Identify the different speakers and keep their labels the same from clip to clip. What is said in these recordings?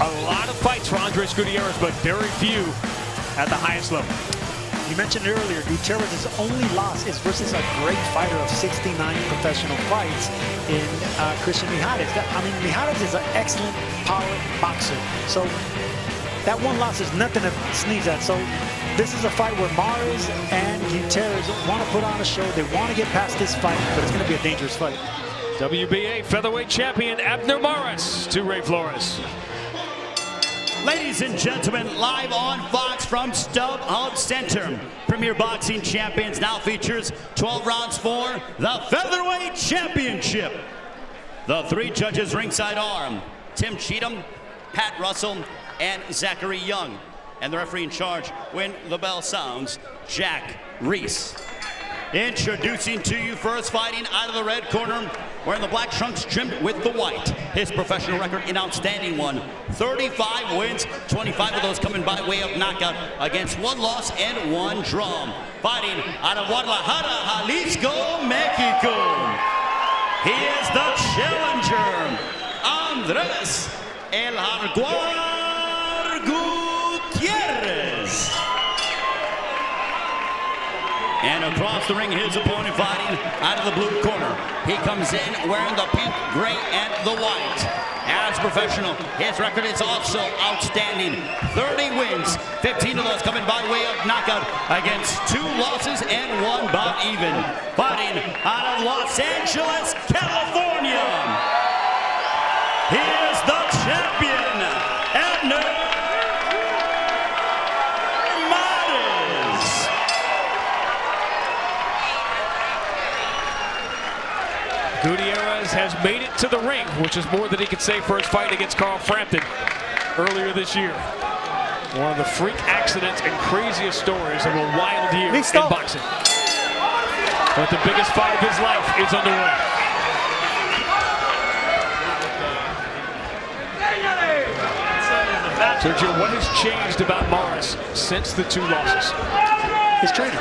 Speaker 1: A lot of fights for Andres Gutierrez, but very few at the highest level.
Speaker 2: You mentioned earlier, Gutierrez's only loss is versus a great fighter of 69 professional fights in Christian Mijares. Mijares is an excellent power boxer. So that one loss is nothing to sneeze at. So this is a fight where Mares and Gutierrez want to put on a show. They want to get past this fight, but it's going to be a dangerous fight.
Speaker 1: WBA featherweight champion Abner Mares to Ray Flores.
Speaker 3: Ladies and gentlemen, live on Fox from StubHub Center. Premier Boxing Champions now features 12 rounds for the Featherweight Championship. The three judges ringside are Tim Cheatham, Pat Russell, and Zachary Young. And the referee in charge, when the bell sounds, Jack Reese. Introducing to you first, fighting out of the red corner, wearing the black trunks trimmed with the white. His professional record in outstanding one, 35 wins, 25 of those coming by way of knockout against 1 loss and 1 draw. Fighting out of Guadalajara, Jalisco, Mexico. He is the challenger, Andres El Jaguar Gutierrez. And across the ring, his opponent fighting out of the blue corner. He comes in wearing the pink, gray, and the white. As professional, his record is also outstanding. 30 wins, 15 of those coming by way of knockout against 2 losses and 1 bout even. Fighting out of Los Angeles, California. He is the champion, Abner Mares.
Speaker 1: Gutierrez has made it to the ring, which is more than he could say for his fight against Carl Frampton earlier this year. One of the freak accidents and craziest stories of a wild year in boxing. But the biggest fight of his life is underway. Sergio, what has changed about Mares since the 2 losses?
Speaker 2: His trainer.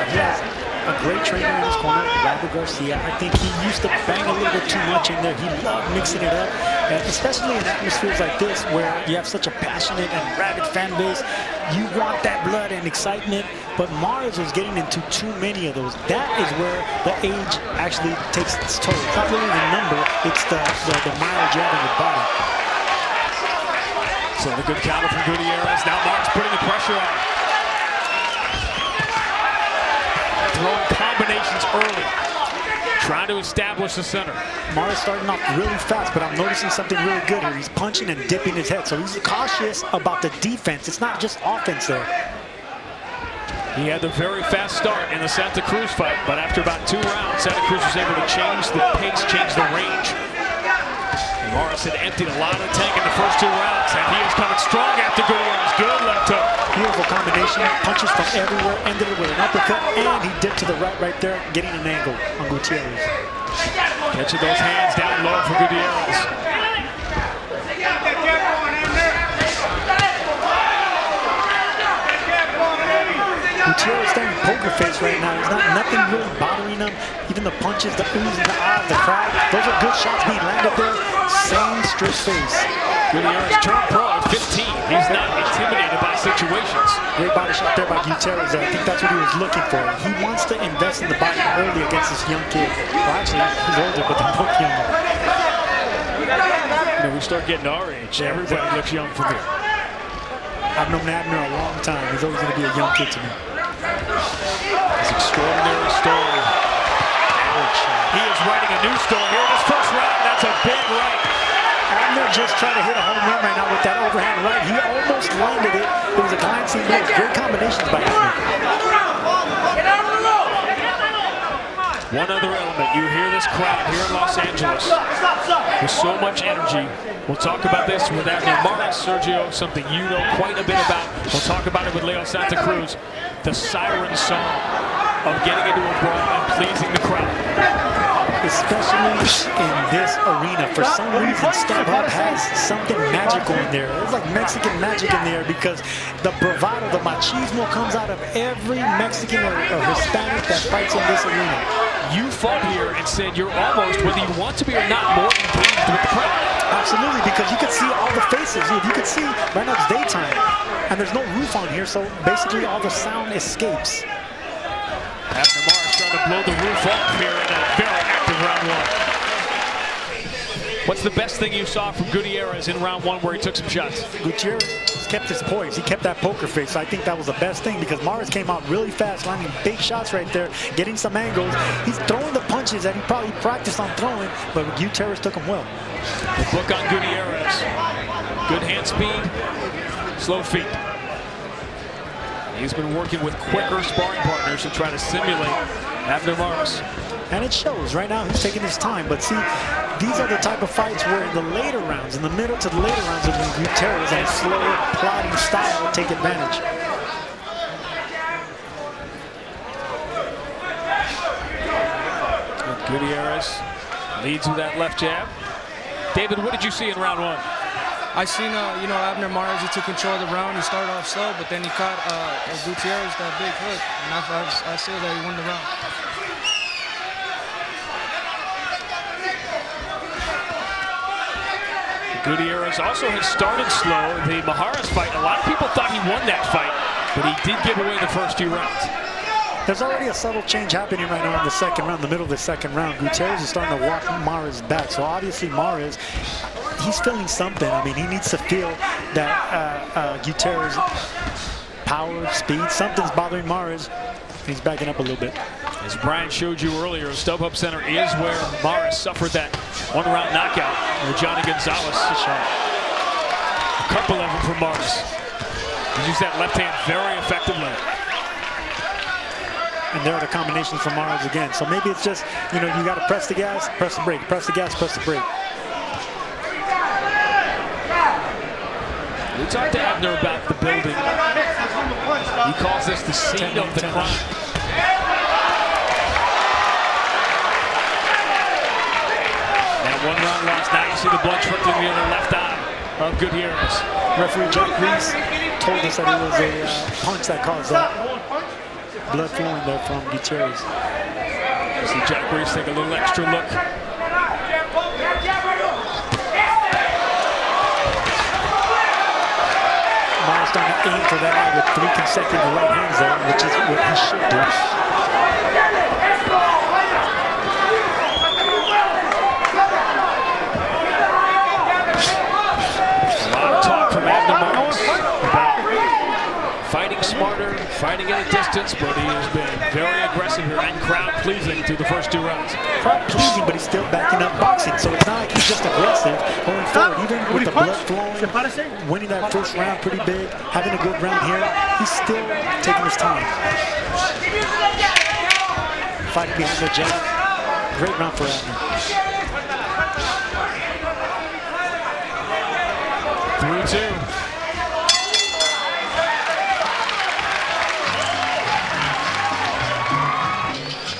Speaker 2: He has a great trainer in his corner, Robert Garcia. I think he used to bang a little bit too much in there. He loved mixing it up, and especially in atmospheres like this where you have such a passionate and rabid fan base. You want that blood and excitement, but Mares was getting into too many of those. That is where the age actually takes its toll. It's not really the number, it's the mileage you have in your body.
Speaker 1: So the good counter from Gutierrez. Now Mares putting the pressure on. Throwing combinations early, trying to establish the center.
Speaker 2: Mares starting off really fast, but I'm noticing something really good here. He's punching and dipping his head, so he's cautious about the defense. It's not just offense there.
Speaker 1: He had the very fast start in the Santa Cruz fight, but after about 2 rounds, Santa Cruz was able to change the pace, change the range. And Mares had emptied a lot of the tank in the first 2 rounds, and he is coming strong after Gutierrez. Good left hook.
Speaker 2: Beautiful combination, punches from everywhere, ended it with an uppercut, and he dipped to the right there, getting an angle on Gutierrez.
Speaker 1: Catching those hands down low for Gutierrez.
Speaker 2: Gutierrez standing poker face right now. He's nothing really bothering him. Even the punches, the oohs and the ahs, the crowd. Those are good shots being landed there. Same straight face.
Speaker 1: Gutierrez turned pro at 15. He's not intimidated by situations.
Speaker 2: Great body shot there by Gutierrez. I think that's what he was looking for. He wants to invest in the body early against this young kid. Well, actually, he's older, but they're both young.
Speaker 1: You know, we start getting our age. Everybody looks young from here.
Speaker 2: I've known Abner a long time. He's always going to be a young kid to me.
Speaker 1: It's an extraordinary story. He is writing a new story here in this first round. That's a big right.
Speaker 2: Abner just tried to hit a home run right now with that overhand right. He almost landed it. It was a glancing miss. Great combinations by Abner.
Speaker 1: One other element, you hear this crowd here in Los Angeles with so much energy. We'll talk about this with Abner Mares, Sergio, something you know quite a bit about. We'll talk about it with Leo Santa Cruz. The siren song of getting into a brawl and pleasing the crowd.
Speaker 2: Especially in this arena. For some reason, StubHub has something magical in there. It's like Mexican magic in there because the bravado, the machismo comes out of every Mexican or Hispanic that fights in this arena.
Speaker 1: You fought here and said you're almost, whether you want to be or not, more engaged with the crowd.
Speaker 2: Absolutely, because you can see all the faces. You can see right now it's daytime, and there's no roof on here, so basically all the sound escapes.
Speaker 1: Abner Mares trying to blow the roof off here in a very active round one. What's the best thing you saw from Gutierrez in round one where he took some shots?
Speaker 2: Gutierrez kept his poise. He kept that poker face. So I think that was the best thing because Mares came out really fast, landing big shots right there, getting some angles. He's throwing the punches that he probably practiced on throwing, but Gutierrez took them well.
Speaker 1: The book on Gutierrez. Good hand speed, slow feet. He's been working with quicker sparring partners to try to simulate Abner Mares.
Speaker 2: And it shows. Right now he's taking his time, but see, these are the type of fights where in the later rounds, in the middle to the later rounds, when Gutierrez and slow, plodding style take advantage.
Speaker 1: Gutierrez leads with that left jab. David, what did you see in round one?
Speaker 4: I seen, Abner Mares, he took control of the round. He started off slow, but then he caught Gutierrez that big hook, and I saw that he won the round.
Speaker 1: Gutierrez also has started slow. The Mares fight, a lot of people thought he won that fight, but he did give away the first few rounds.
Speaker 2: There's already a subtle change happening right now in the second round, the middle of the second round. Gutierrez is starting to walk Mares back. So obviously Mares, he's feeling something. I mean, he needs to feel that Gutierrez power, speed, something's bothering Mares. He's backing up a little bit.
Speaker 1: As Brian showed you earlier, StubHub Center is where Mares suffered that one-round knockout with Johnny Gonzalez. A couple of them from Mares. He used that left hand very effectively.
Speaker 2: And there are the combinations from Mares again. So maybe it's just, you got to press the gas, press the brake, press the gas, press the brake.
Speaker 1: We talked to Abner about the building. He calls this the scene of the crime. That one-round loss. Now you see the blood trickling near the left eye of Gutierrez.
Speaker 2: Referee Jack Reese told us that it was a punch that caused that. Blood flowing there from Gutierrez.
Speaker 1: You see Jack Reese take a little extra look.
Speaker 2: Mares starting to aim for that eye with 3 consecutive right hands there, which is what he should do.
Speaker 1: A lot of talk from Abner Mares about fighting smarter, fighting at a distance, but he has been very aggressive here and crowd-pleasing through the first 2 rounds.
Speaker 2: Crowd-pleasing, but he's still backing up boxing, so it's not like he's just aggressive going forward. Even with the blood flowing, winning that first round pretty big, having a good round here, he's still taking his time. Fighting behind the jab. Great round for Abner.
Speaker 1: 3-2.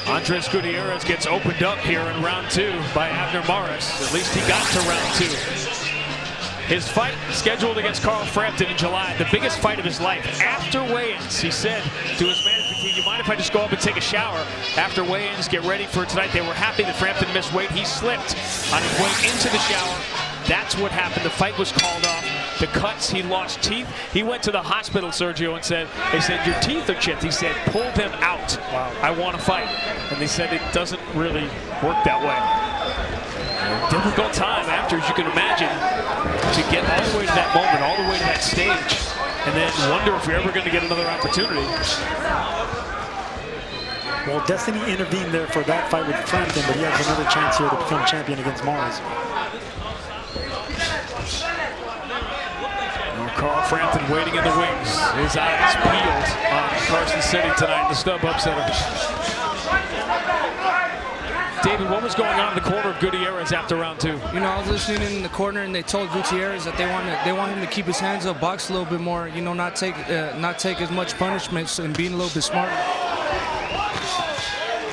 Speaker 1: Andres Gutierrez gets opened up here in round 2 by Abner Mares. At least he got to round 2. His fight scheduled against Carl Frampton in July, the biggest fight of his life. After weigh-ins, he said to his management team, "You mind if I just go up and take a shower?" After weigh-ins, get ready for tonight. They were happy that Frampton missed weight. He slipped on his way into the shower. That's what happened. The fight was called off. The cuts, he lost teeth. He went to the hospital, Sergio, and they said, "Your teeth are chipped." He said, "Pull them out. Wow. I want to fight." And they said it doesn't really work that way. A difficult time after, as you can imagine, to get all the way to that moment, all the way to that stage, and then wonder if you're ever going to get another opportunity.
Speaker 2: Well, Destiny intervened there for that fight with Frampton, but he has another chance here to become champion against Mares.
Speaker 1: Carl Frampton waiting in the wings. His eyes peeled on Carson City tonight in the StubHub Center. David, what was going on in the corner of Gutierrez after round 2?
Speaker 4: I was listening in the corner, and they told Gutierrez that they want him to keep his hands up, box a little bit more. Not take as much punishment, and being a little bit smarter.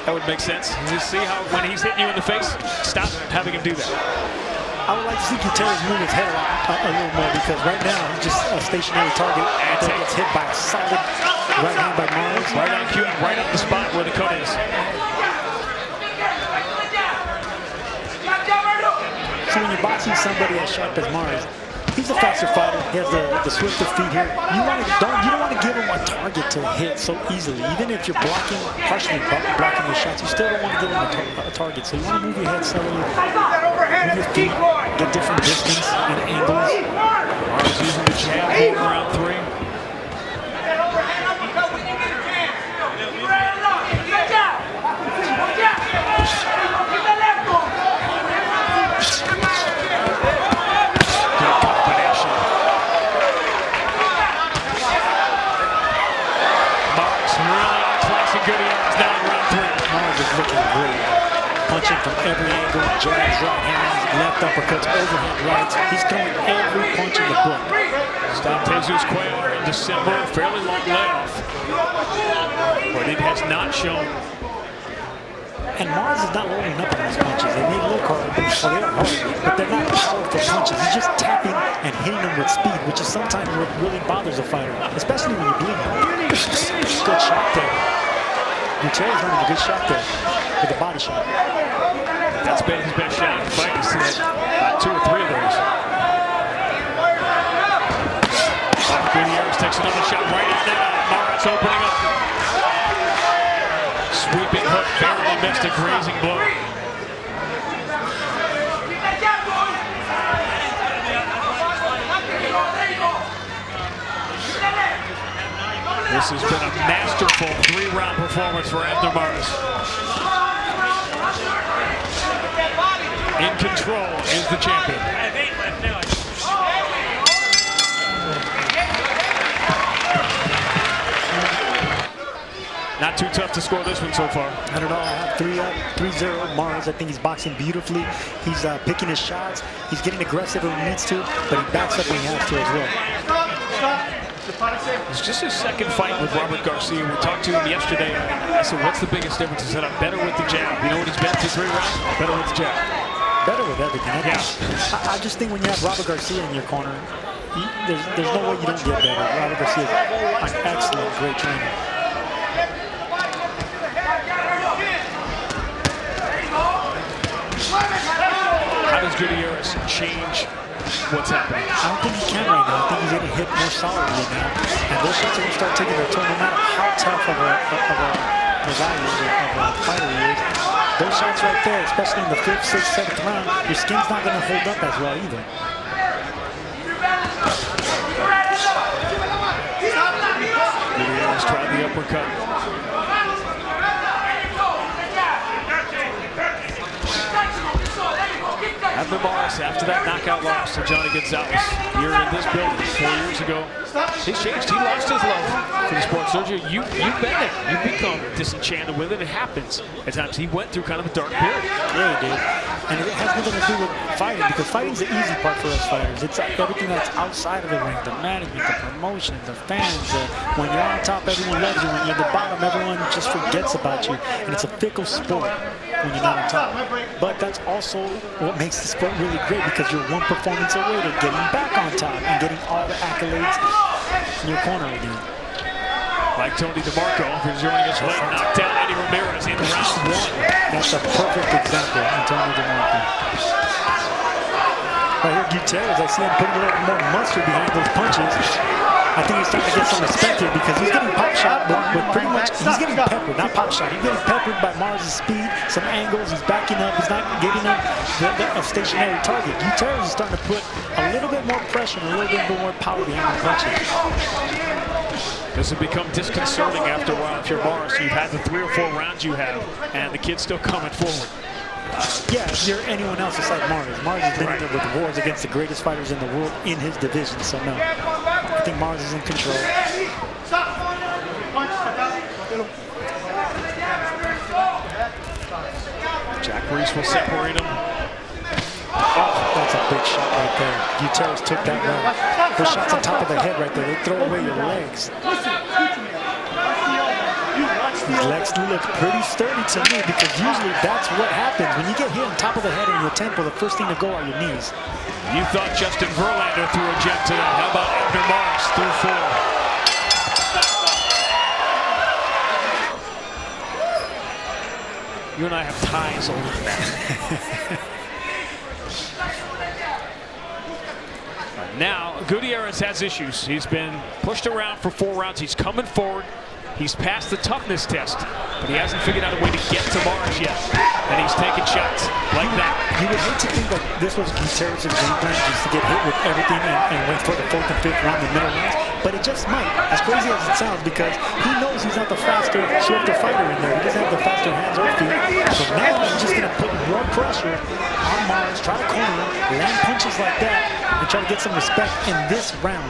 Speaker 1: That would make sense. You see how when he's hitting you in the face, stop having him do that.
Speaker 2: I would like to see Gutierrez move his head a little more because right now he's just a stationary target and gets hit by a solid right hand by Mares.
Speaker 1: Right on cue, right up the spot where the cut is.
Speaker 2: So when you're boxing somebody as sharp as Mares, he's a faster fighter. He has the swifter feet here. You don't want to give him a target to hit so easily. Even if you're partially blocking your shots, you still don't want to give him a target. So you want to move your head subtly, move your feet, get different distance and angles.
Speaker 1: Mares using the jab in round 3. Gutierrez now in round 3.
Speaker 2: Mares is looking great. Punching from every angle, jabs, right hands, left uppercuts, overhand rights. He's throwing every punch in the book.
Speaker 1: Stopped Jesus Cuellar in December, fairly long layoff. But it has not shown.
Speaker 2: And Mares is not loading up on these punches. They may look hard, or they are hard, but they're not powerful punches. He's just tapping and hitting them with speed, which is sometimes what really bothers a fighter, especially when you're bleeding. Good shot there. Gutierrez running a good shot there with a body shot.
Speaker 1: That's been his best shot in the fight. He's seen about 2 or 3 of those. Gutierrez takes another shot right at that. Mares opening up. Sweeping hook, barely missed a grazing blow. This has been a masterful 3-round performance for Abner Mares. In control is the champion. Not too tough to score this one so far.
Speaker 2: Not at all. I have 3 up, 3-0. Mares, I think he's boxing beautifully. He's picking his shots. He's getting aggressive when he needs to, but he backs up when he has to as well.
Speaker 1: It's just his second fight with Robert Garcia. We talked to him yesterday. I said, what's the biggest difference? He said, I'm better with the jab. You know what he's been through 3 rounds? Better with the jab.
Speaker 2: Better with everything. I just think when you have Robert Garcia in your corner, there's no way you don't get better. Robert Garcia is an excellent, great trainer.
Speaker 1: How does Gutierrez change what's happening?
Speaker 2: I don't think he can right now. I think he's getting hit more solidly now. And those shots are going to start taking their toll no matter how tough of a fighter he is. Those shots right there, especially in the 5th, 6th, 7th round, your skin's not going to hold up as well either.
Speaker 1: Gutierrez tried the uppercut. Abner Mares, after that knockout loss to Johnny Gonzalez here in this building 4 years ago, he's changed. He lost his love for the sport. Sergio, you've been there. You've become disenchanted with it. It happens at times. He went through kind of a dark period.
Speaker 2: Yeah, he did. And it has nothing to do with fighting, because fighting's the easy part for us fighters. It's everything that's outside of the ring, the management, the promotion, the fans. When you're on top, everyone loves you. When you're at the bottom, everyone just forgets about you. And it's a fickle sport when you're not on top. But that's also what makes the sport really great, because you're one performance away to getting back on top and getting all the accolades in your corner again.
Speaker 1: Like Tony DeMarco, who's joining us late, knocked down Eddie Ramirez in round 1.
Speaker 2: That's a perfect example of Tony DeMarco. Right here, Gutierrez, I see him putting a little more mustard behind those punches. I think he's starting to get some respect here, because he's getting pop shot, but pretty much he's getting peppered, not pop shot. He's getting peppered by Mares' speed, some angles. He's backing up. He's not giving him a stationary target. Gutierrez is starting to put a little bit more pressure and a little bit more power behind the punches.
Speaker 1: This has become disconcerting after a while. If you're Mares, you've had the 3 or 4 rounds you have, and the kid's still coming forward.
Speaker 2: Yeah, if you're anyone else aside Mares. Mares has been in there with wars against the greatest fighters in the world in his division, so no. I think Mares is in control.
Speaker 1: Jack Reese will separate him.
Speaker 2: Oh, that's a big shot right there. Gutierrez took that well. Those shots on top of the head right there, they throw away your legs. These legs look pretty sturdy to me, because usually that's what happens. When you get hit on top of the head and your temple, the first thing to go are your knees.
Speaker 1: You thought Justin Verlander threw a gem today. How about Abner Mares through 4? You and I have ties older than that. Now, Gutierrez has issues. He's been pushed around for 4 rounds. He's coming forward. He's passed the toughness test, but he hasn't figured out a way to get to Mares yet. And he's taking shots like that.
Speaker 2: You would hate to think that this was Gutierrez's game plan, just to get hit with everything and wait for the 4th and 5th round, the middle rounds. But it just might, as crazy as it sounds, because he knows he's not the faster, swifter fighter in there. He doesn't have the faster hands or feet. So now he's just going to put more pressure on Mares, try to corner him, land punches like that, and try to get some respect in this round.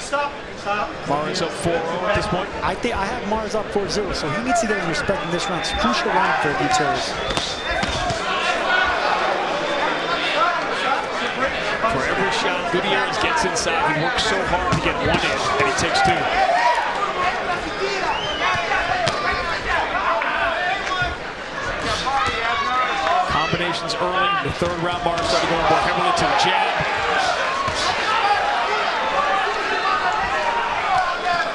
Speaker 5: Stop.
Speaker 1: Mares up 4-0 at this point.
Speaker 2: I think I have Mares up 4-0, so he needs to get his respect in this round. It's a crucial round for Gutierrez.
Speaker 1: For every shot Gutierrez gets inside, he works so hard to get 1 in, and he takes 2. Combinations early. The 3rd round, Mares started going more heavily to the jab.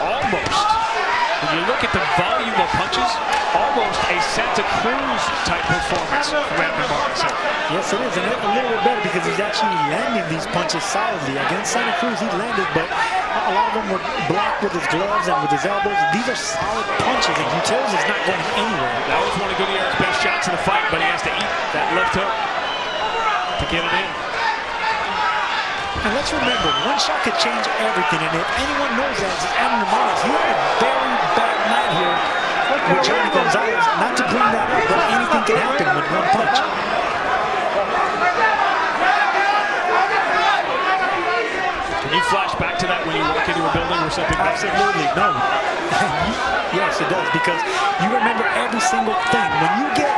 Speaker 1: Almost, when you look at the volume of punches, almost a Santa Cruz type performance from Abner Mares.
Speaker 2: Yes, it is, and a little bit better because he's actually landing these punches solidly. Against Santa Cruz, he landed, but a lot of them were blocked with his gloves and with his elbows. These are solid punches, and Gutierrez is not going anywhere.
Speaker 1: That was one of Gutierrez's best shots in the fight, but he has to eat that left hook to get it in.
Speaker 2: And let's remember, one shot could change everything, and if anyone knows that, it's Abner Mares. He had a very bad night here with Johnny Gonzalez. Not to bring that up, but anything can happen with one punch.
Speaker 1: Can you flash back to that when you walk into a building or something?
Speaker 2: Absolutely, no. Yes, it does, because you remember every single thing. When you get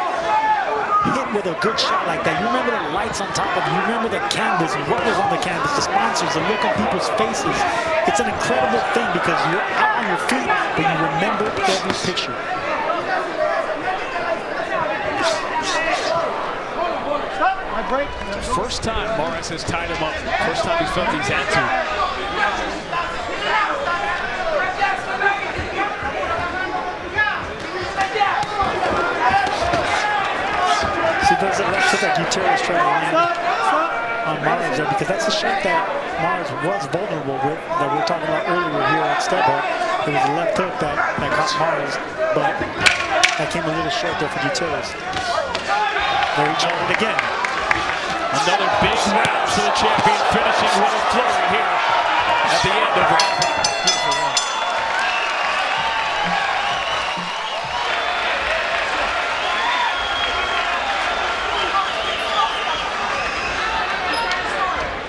Speaker 2: hit with a good shot like that, you remember the lights on top of you, you remember the canvas, what was on the canvas, the sponsors, the look on people's faces. It's an incredible thing because you're out on your feet, but you remember every picture.
Speaker 1: First time Mares has tied him up. First time he felt he's had to.
Speaker 2: See, there's a left hook that Gutierrez trying to land on Mares there, because that's a shot that Mares was vulnerable with, that we were talking about earlier here at Stubber. It was a left hook that caught Mares, but that came a little short there for Gutierrez. There he tried it again.
Speaker 1: Another big round for the champion, finishing with a flurry here at the end of round 5. Beautiful round.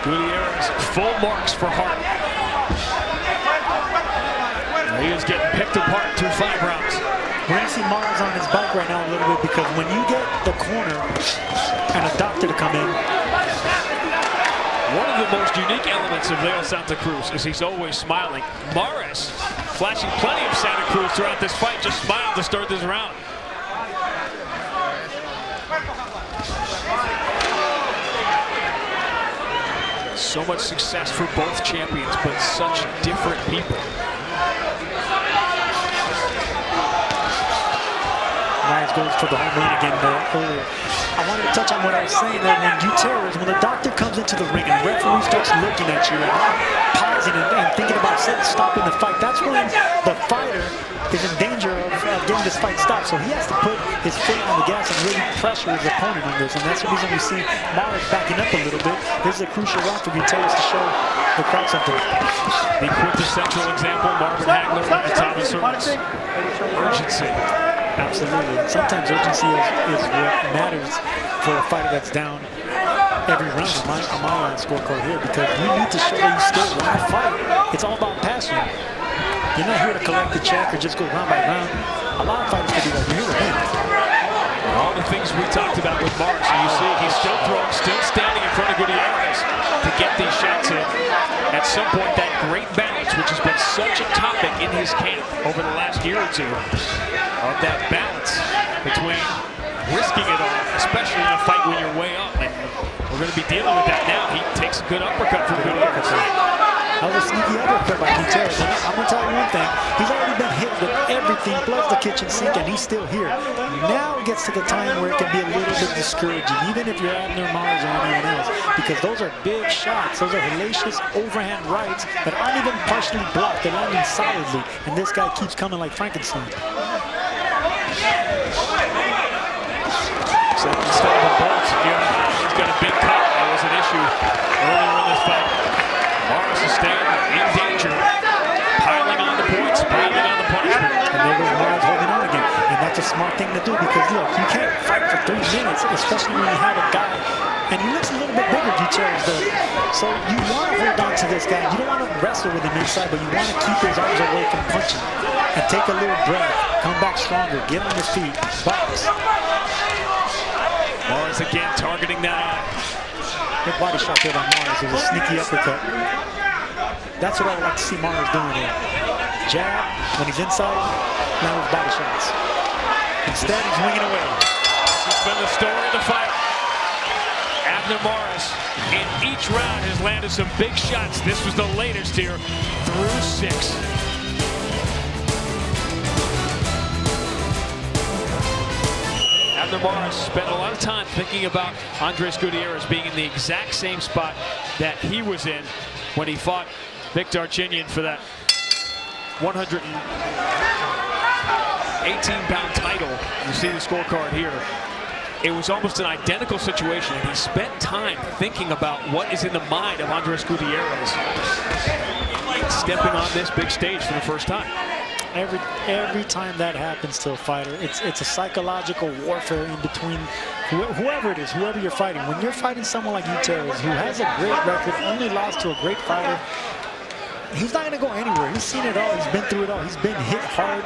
Speaker 1: Gutierrez, full marks for Hart. He is getting picked apart through 5 rounds.
Speaker 2: We're going to see Mares on his bike right now a little bit, because when you get the corner and a doctor to come in.
Speaker 1: One of the most unique elements of Leo Santa Cruz is he's always smiling. Mares, flashing plenty of Santa Cruz throughout this fight, just smiled to start this round. So much success for both champions, but such different people.
Speaker 2: Mares goes for the home run again earlier. I wanted to touch on what I was saying there. When Gutierrez, when the doctor comes into the ring and the referee starts looking at you and pausing and thinking about stopping the fight, that's when the fighter is in danger of getting this fight stopped. So he has to put his foot on the gas and really pressure his opponent on this. And that's the reason we see Mares backing up a little bit. This is a crucial round for Gutierrez to show the crowd something.
Speaker 1: The quintessential example, Marvin Hagler and Thomas Hearns. Urgency.
Speaker 2: Absolutely. Sometimes urgency is what matters for a fighter that's down every round on my scorecard here, because you need to show that you still want to fight. It's all about passion. You're not here to collect the check or just go round by round. A lot of fighters can do that. You're here to win.
Speaker 1: All the things we talked about with Mares, and you see he's still throwing, still standing in front of Gutierrez to get these shots in. At some point, that great balance, which has been such a topic in his camp over the last year or two, of that balance between risking it all, especially in a fight when you're way up. And we're going to be dealing with that now. He takes a good uppercut from Gutierrez.
Speaker 2: That was a sneaky uppercut by Gutierrez. I'm going to tell you one thing. He's already been hit with everything plus the kitchen sink. tank, and he's still here. Now it gets to the time where it can be a little bit discouraging, even if you're Abner Mares or anyone else, because those are big shots. Those are hellacious overhand rights that aren't even partially blocked. They're landing solidly, and this guy keeps coming like Frankenstein.
Speaker 1: So instead of a bolt, he's got a big cut. That was an issue earlier in this fight. Mares is staying in danger, piling on the points, piling on the punishment.
Speaker 2: And there goes Mares holding on again. And that's a smart thing to do because, look, you can't fight for 3 minutes, especially when you have a guy. And he looks a little bit bigger, Gutierrez does. So you want to hold on to this guy. You don't want to wrestle with him inside, but you want to keep his arms away from punching. And take a little breath. Come back stronger. Get on your feet. Box.
Speaker 1: Mares again targeting that eye.
Speaker 2: Good body shot there by Mares. It was a sneaky uppercut. That's what I would like to see Mares doing here. Jab, when he's inside, now with body shots. Instead, he's winging away.
Speaker 1: This has been the story of the fight. Abner Mares, in each round, has landed some big shots. This was the latest here, through 6. Abner Mares spent a lot of time thinking about Andres Gutierrez being in the exact same spot that he was in when he fought Victor Arcinian for that 118-pound title. You see the scorecard here. It was almost an identical situation, and he spent time thinking about what is in the mind of Andres Gutierrez, stepping on this big stage for the first time.
Speaker 2: Every time that happens to a fighter, it's a psychological warfare in between whoever it is, whoever you're fighting. When you're fighting someone like Gutierrez, who has a great record, only lost to a great fighter, he's not going to go anywhere. He's seen it all. He's been through it all. He's been hit hard.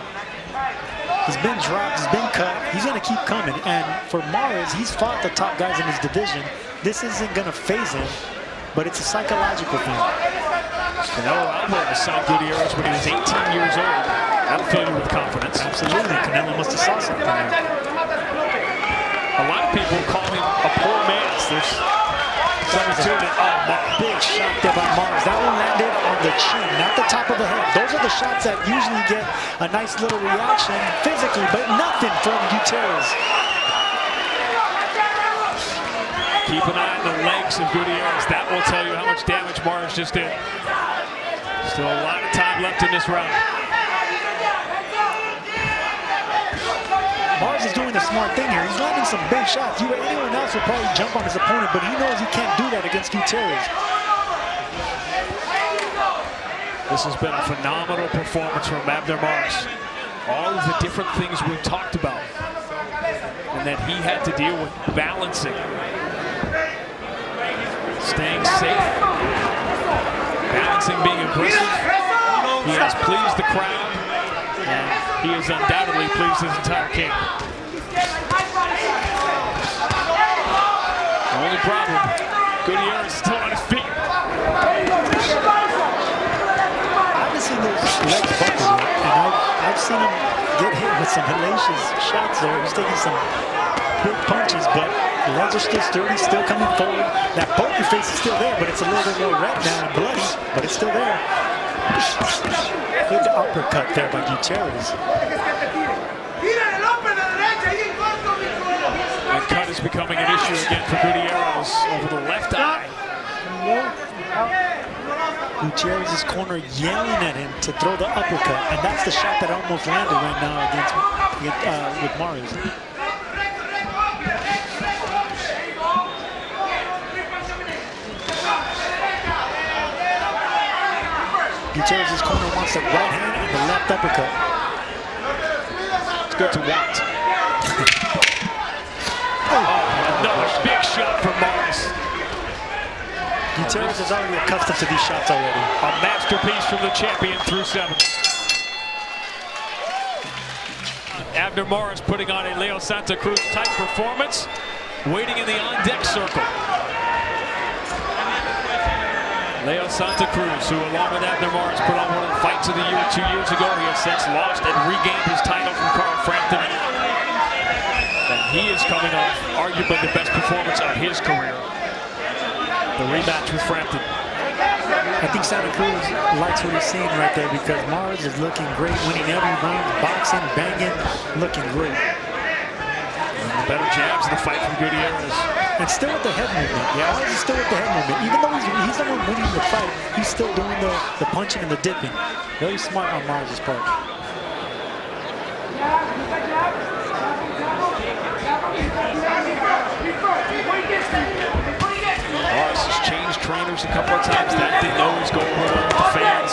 Speaker 2: He's been dropped. He's been cut. He's going to keep coming. And for Mares, he's fought the top guys in his division. This isn't going to phase him, but it's a psychological thing.
Speaker 1: Canelo Alvarez signed Gutierrez when he was 18 years old. That'll fill you with confidence.
Speaker 2: Absolutely. Canelo must have saw something there.
Speaker 1: A lot of people call him a poor man's. There's something to it.
Speaker 2: Big shot there by Mares. That one landed on the chin, not the top of the head. Those are the shots that usually get a nice little reaction physically, but nothing from Gutierrez.
Speaker 1: Keep an eye on the legs of Gutierrez. That will tell you how much damage Mares just did. Still a lot of time left in this round.
Speaker 2: Mares is doing the smart thing here. He's landing some big shots. Anyone else would probably jump on his opponent, but he knows he can't do that against Gutierrez.
Speaker 1: This has been a phenomenal performance from Abner Mares. All of the different things we've talked about and that he had to deal with, balancing, staying safe, balancing being aggressive. He has pleased the crowd, and he has undoubtedly pleased his entire camp. The only problem, Gutierrez is still on his feet.
Speaker 2: I've seen those legs buckle, and I've seen him get hit with some hellacious shots there. He's taking some big punches, but the legs are still sturdy, still coming forward. That poker face is still there, but it's a little bit more red now and bloody, but it's still there. Good uppercut there by Gutierrez.
Speaker 1: That cut is becoming an issue again for Gutierrez over the left eye.
Speaker 2: Gutierrez's corner yelling at him to throw the uppercut, and that's the shot that almost landed right now with Mares. Gutierrez's corner wants the right hand and the left uppercut.
Speaker 1: It's good to want. Another big shot from Mares.
Speaker 2: Gutierrez is already accustomed to these shots already.
Speaker 1: A masterpiece from the champion through 7. Abner Mares putting on a Leo Santa Cruz type performance, waiting in the on-deck circle. Leo Santa Cruz, who along with Abner Mares put on one of the fights of the year 2 years ago. He has since lost and regained his title from Carl Frampton. And he is coming off arguably the best performance of his career. The rematch with Frampton.
Speaker 2: I think Santa Cruz likes what he's seeing right there because Mares is looking great, winning every round, boxing, banging, looking great.
Speaker 1: The better jabs in the fight from Gutierrez.
Speaker 2: And still with the head movement. Yeah, Mares is still with the head movement. Even though he's the one winning the fight, he's still doing the punching and the dipping. Very smart on Mares' part.
Speaker 1: Mares has changed trainers a couple of times. That didn't always go well with the fans.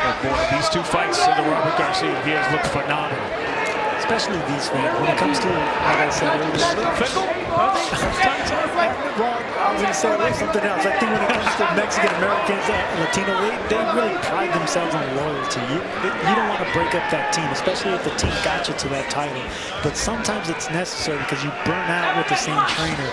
Speaker 1: But boy, these two fights under Robert Garcia, he has looked phenomenal.
Speaker 2: Especially these fans. When it comes to, like I said earlier,
Speaker 1: Fickle?
Speaker 2: well, I was going to say something else. I think when it comes to Mexican Americans, Latino, they really pride themselves on loyalty. You don't want to break up that team, especially if the team got you to that title. But sometimes it's necessary because you burn out with the same trainer.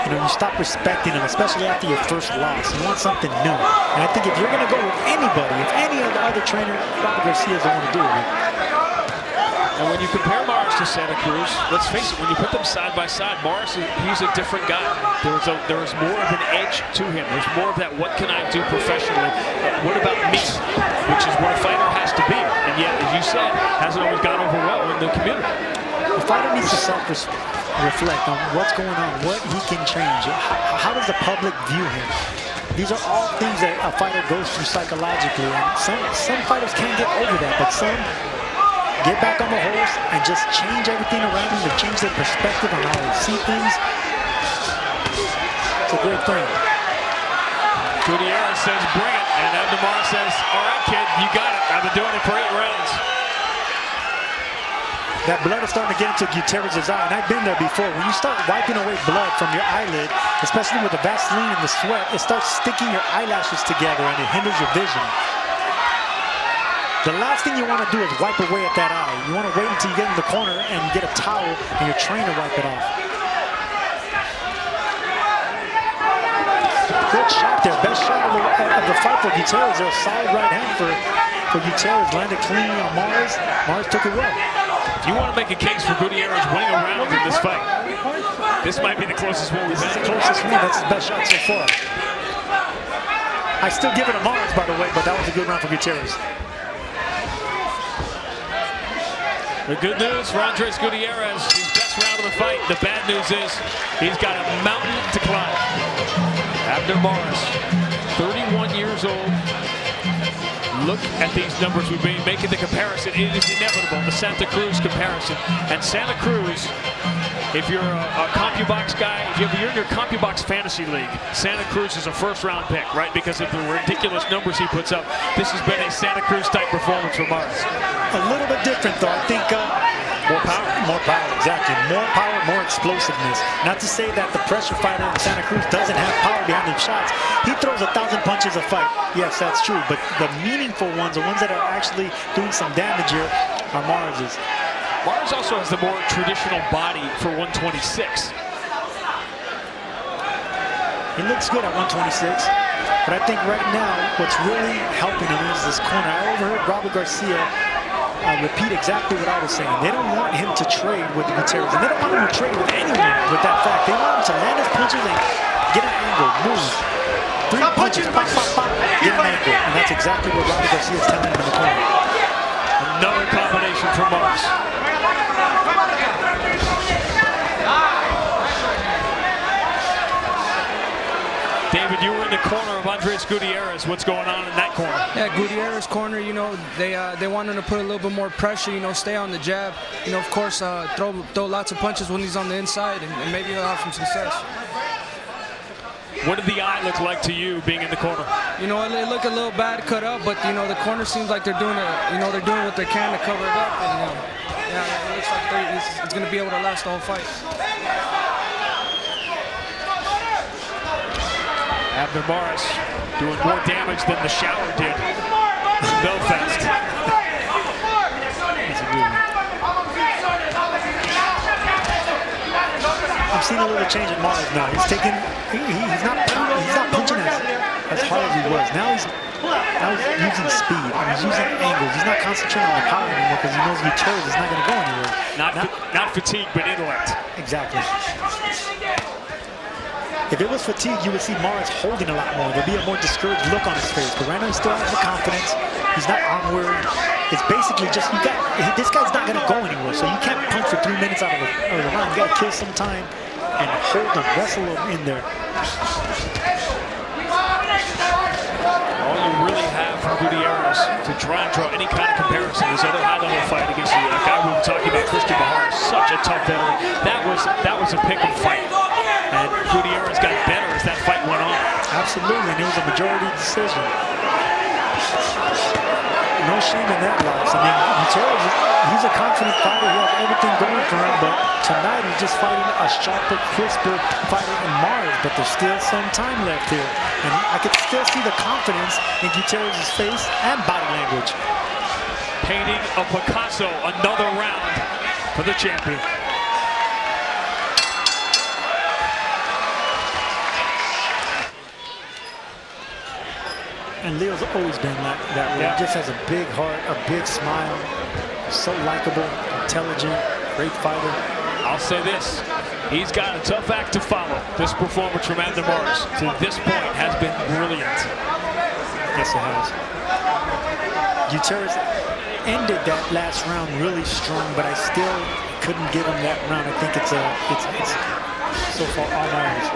Speaker 2: You know, you stop respecting them, especially after your first loss. You want something new. And I think if you're going to go with anybody, if any other trainer, Robert Garcia doesn't want to do it.
Speaker 1: And when you compare Mares to Santa Cruz, let's face it, when you put them side by side, Mares, he's a different guy. There is more of an edge to him. There's more of that, what can I do professionally? What about me? Which is what a fighter has to be. And yet, as you said, hasn't always gone over well in the community.
Speaker 2: The fighter needs to self-reflect on what's going on, what he can change. How does the public view him? These are all things that a fighter goes through psychologically. And some fighters can't get over that, but some get back on the horse and just change everything around them, to change their perspective on how they see things. It's a great thing.
Speaker 1: Gutierrez says, bring it. And Abner Mares says, all right, kid, you got it. I've been doing it for 8 rounds.
Speaker 2: That blood is starting to get into Gutierrez's eye, and I've been there before. When you start wiping away blood from your eyelid, especially with the Vaseline and the sweat, it starts sticking your eyelashes together and it hinders your vision. The last thing you want to do is wipe away at that eye. You want to wait until you get in the corner and get a towel and your trainer wipe it off. Good shot there. Best shot of the fight for Gutierrez. There's a solid right hand for Gutierrez. Landed clean on Mares. Mares took it well.
Speaker 1: If you want to make a case for Gutierrez winning a round in this fight, this might be the closest one we've
Speaker 2: This is
Speaker 1: had.
Speaker 2: the closest one. That's his best shot so far. I still give it to Mares, by the way, but that was a good round for Gutierrez.
Speaker 1: The good news for Andres Gutierrez, his best round of the fight. The bad news is he's got a mountain to climb. Abner Mares, 31 years old. Look at these numbers. We've been making the comparison. It is inevitable, the Santa Cruz comparison. And Santa Cruz, if you're a CompuBox guy, if you're in your CompuBox fantasy league, Santa Cruz is a first-round pick, right? Because of the ridiculous numbers he puts up. This has been a Santa Cruz-type performance for Mares.
Speaker 2: A little bit different, though. I think
Speaker 1: More power.
Speaker 2: more power, exactly. More power, more explosiveness. Not to say that the pressure fighter in Santa Cruz doesn't have power behind his shots. He throws 1,000 punches a fight. Yes, that's true. But the meaningful ones, the ones that are actually doing some damage here, are Mares's.
Speaker 1: Mares also has the more traditional body for 126.
Speaker 2: He looks good at 126. But I think right now, what's really helping him is this corner. I overheard Robert Garcia repeat exactly what I was saying. They don't want him to trade with Gutierrez. And they don't want him to trade with anyone with that fact. They want him to land his punches and get an angle, move. 3 punches, pop, pop, pop, get an angle. And that's exactly what Robert Garcia is telling him in the corner.
Speaker 1: Another combination for Mares. David, you were in the corner of Andres Gutierrez. What's going on in that corner?
Speaker 4: Yeah, Gutierrez corner, you know, they want him to put a little bit more pressure, you know, stay on the jab. You know, of course, throw lots of punches when he's on the inside, and maybe he'll have some success.
Speaker 1: What did the eye look like to you being in the corner?
Speaker 4: You know, they look a little bad cut up, but, you know, the corner seems like they're doing they're doing what they can to cover it up. And, yeah, it looks like it's going to be able to last the whole fight.
Speaker 1: Abner Mares doing more damage than the shower did in Belfast.
Speaker 2: That's a good one. I'm seeing a little change in Mares now. He's taking, he's not punching as hard as he was. Now he's using speed and he's using angles. He's not concentrating on the power anymore because he knows Gutierrez is not going to go anywhere.
Speaker 1: Not fatigue, but intellect.
Speaker 2: Exactly. If it was fatigue, you would see Mares holding a lot more. There'd be a more discouraged look on his face. But right now, he still has the confidence. He's not onward. It's basically just, this guy's not going to go anywhere. So you can't punch for 3 minutes out of the round. You got to kill some time and hold him, wrestle him in there.
Speaker 1: All you really have from Gutierrez to try and draw any kind of comparison is other high-level fight against a guy we were talking about, Christian Bahar, such a tough veteran. That was a pick-em fight. And Gutierrez got better as that fight went on.
Speaker 2: Absolutely, and it was a majority decision. No shame in that loss. I mean, Gutierrez, he's a confident fighter. He has everything going for him, but tonight he's just fighting a sharper, crisper fighter in Mares, but there's still some time left here. And I could still see the confidence in Gutierrez's face and body language.
Speaker 1: Painting a Picasso, another round for the champion.
Speaker 2: And Leo's always been like that. He just has a big heart, a big smile. So likable, intelligent, great fighter.
Speaker 1: I'll say this. He's got a tough act to follow. This performance from Abner Mares to this point has been brilliant.
Speaker 2: Yes, it has. Gutierrez ended that last round really strong, but I still couldn't give him that round. I think it's so far all Mares.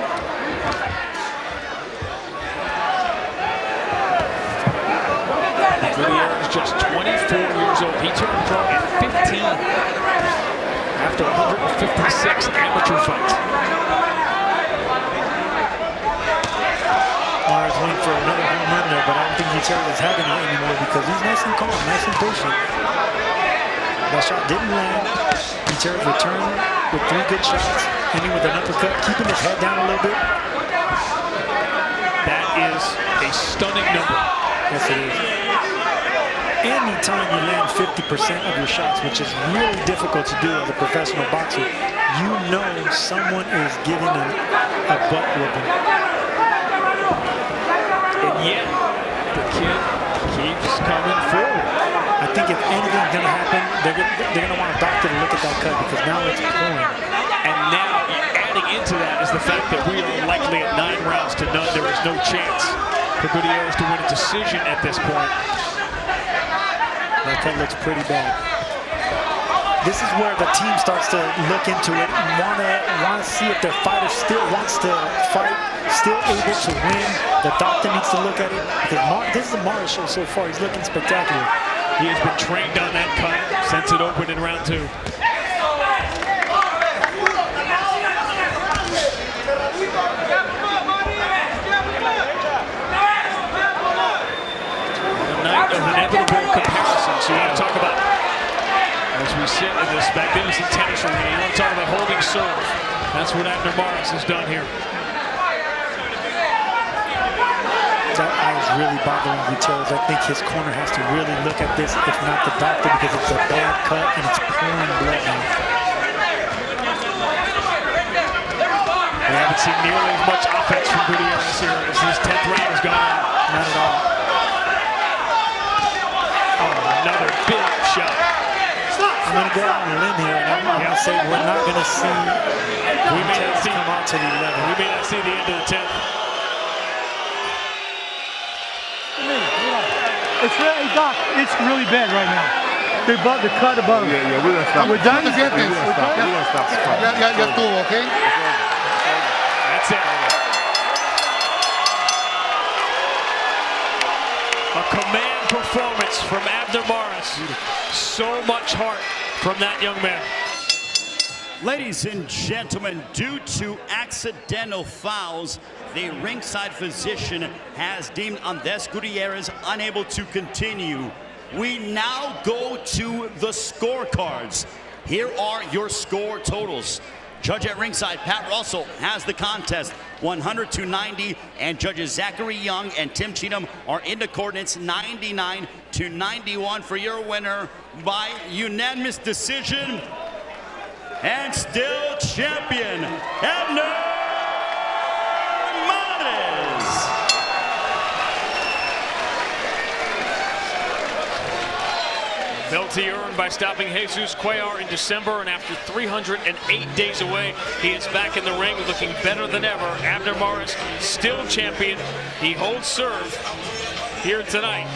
Speaker 1: Gutierrez is just 24 years old. He turned pro at 15 after 156 amateur fights.
Speaker 2: Mares went for another home run there, but I don't think Gutierrez is having it anymore because he's nice and calm, nice and patient. That shot didn't land. Gutierrez returned with 3 good shots, ending with an uppercut, keeping his head down a little bit.
Speaker 1: That is a stunning number.
Speaker 2: Yes, it is. Anytime you land 50% of your shots, which is really difficult to do as a professional boxer, you know someone is giving a butt whooping.
Speaker 1: And yet, the kid keeps coming forward.
Speaker 2: I think if anything's going to happen, they're going to want a doctor to look at that cut because now it's pouring.
Speaker 1: And now, adding into that is the fact that we are likely at 9 rounds to none. There is no chance for Gutierrez to win a decision at this point.
Speaker 2: That cut looks pretty bad. This is where the team starts to look into it and want to see if their fighter still wants to fight, still able to win. The doctor needs to look at it because this is a Mares show so far. He's looking spectacular.
Speaker 1: He has been trained on that cut since it opened in round 2. Of inevitable comparison. So you want to talk about, as we sit in this magnificent tennis arena, you want to talk about holding serve. That's what Abner Mares has done here.
Speaker 2: That eye is really bothering Gutierrez. I think his corner has to really look at this, if not the doctor, because it's a bad cut and it's pouring blood now.
Speaker 1: We haven't seen nearly as much offense from Gutierrez here as his 10th round has gone.
Speaker 2: Not at all.
Speaker 1: Another big shot.
Speaker 2: I'm going to go out on a limb here, and I'm going to say we're not going to see Gutierrez come out to the 11th.
Speaker 1: We may not see the end of the 10th.
Speaker 5: It's really, Doc, it's really bad right now. They bought the cut above.
Speaker 6: Yeah, we're going to stop.
Speaker 5: We're done?
Speaker 6: We're going to stop. Ya estuvo, okay?
Speaker 1: That's it. A command performance from Abner Mares. So much heart from that young man.
Speaker 3: Ladies and gentlemen, due to accidental fouls, the ringside physician has deemed Andres Gutierrez unable to continue. We now go to the scorecards. Here are your score totals. Judge at ringside, Pat Russell, has the contest 100 to 90, and judges Zachary Young and Tim Cheatham are in the coordinates 99 to 91 for your winner by unanimous decision and still champion, Abner Mares.
Speaker 1: Belted he earned by stopping Jesus Cuellar in December, and after 308 days away, he is back in the ring looking better than ever. Abner Mares, still champion. He holds serve here tonight.